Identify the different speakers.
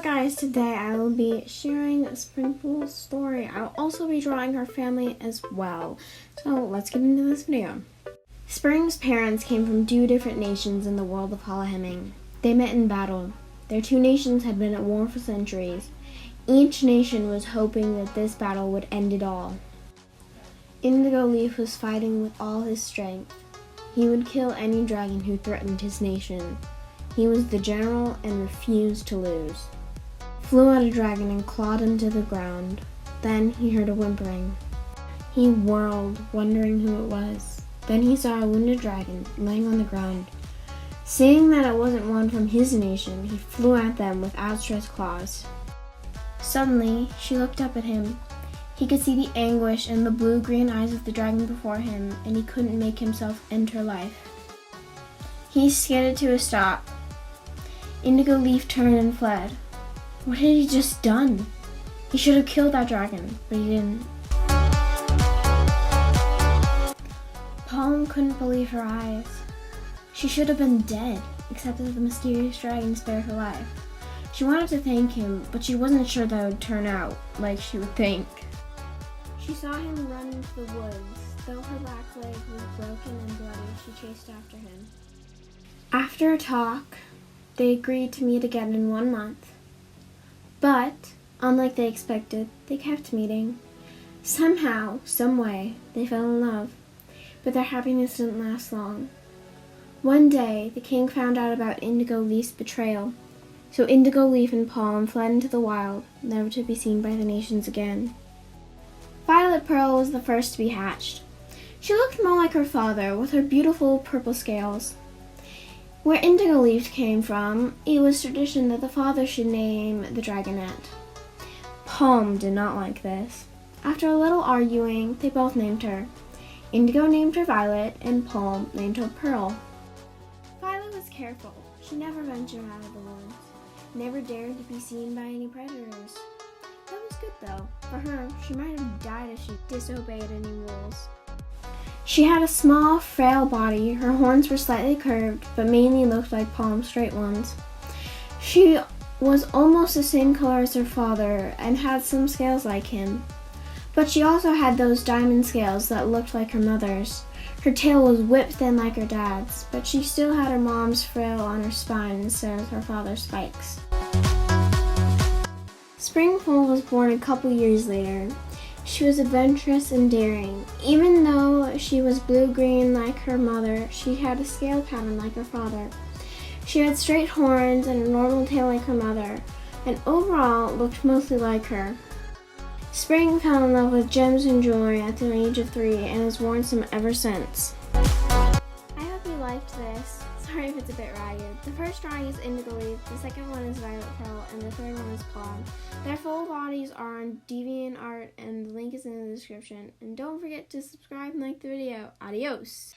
Speaker 1: Hello guys, today I will be sharing Springpool's story. I'll also be drawing her family as well. So let's get into this video. Spring's parents came from two different nations in the world of Halloween. They met in battle. Their two nations had been at war for centuries. Each nation was hoping that this battle would end it all. Indigo Leaf was fighting with all his strength. He would kill any dragon who threatened his nation. He was the general and refused to lose. Flew at a dragon and clawed him to the ground. Then he heard a whimpering. He whirled, wondering who it was. Then he saw a wounded dragon laying on the ground. Seeing that it wasn't one from his nation, he flew at them with outstretched claws. Suddenly, she looked up at him. He could see the anguish in the blue-green eyes of the dragon before him, and he couldn't make himself end her life. He skidded to a stop. Indigo Leaf turned and fled. What had he just done? He should have killed that dragon, but he didn't. Palm couldn't believe her eyes. She should have been dead, except that the mysterious dragon spared her life. She wanted to thank him, but she wasn't sure that it would turn out like she would think. She saw him run into the woods. Though her back leg was broken and bloody, she chased after him. After a talk, they agreed to meet again in 1 month. But, unlike they expected, they kept meeting. Somehow, some way, they fell in love. But their happiness didn't last long. One day, the king found out about Indigo Leaf's betrayal. So Indigo Leaf and Palm fled into the wild, never to be seen by the nations again. Violet Pearl was the first to be hatched. She looked more like her father, with her beautiful purple scales. Where Indigo Leaf came from, it was tradition that the father should name the dragonette. Palm did not like this. After a little arguing, they both named her. Indigo named her Violet, and Palm named her Pearl. Violet was careful. She never ventured out of the woods, never dared to be seen by any predators. That was good though. For her, she might have died if she disobeyed any rules. She had a small, frail body. Her horns were slightly curved, but mainly looked like Palm's straight ones. She was almost the same color as her father and had some scales like him. But she also had those diamond scales that looked like her mother's. Her tail was whipped thin like her dad's, but she still had her mom's frill on her spine instead of her father's spikes. Springpool was born a couple years later. She was adventurous and daring. Even though she was blue-green like her mother, she had a scale pattern like her father. She had straight horns and a normal tail like her mother, and overall looked mostly like her. Spring fell in love with gems and jewelry at the age of 3 and has worn some ever since. I hope you liked this. Sorry if it's a bit ragged. The first drawing is Indigo Leaf, the second one is Violet Pearl, and the third one is Palm. Their full bodies are on Deviantart, and the link is in the description. And don't forget to subscribe and like the video. Adios!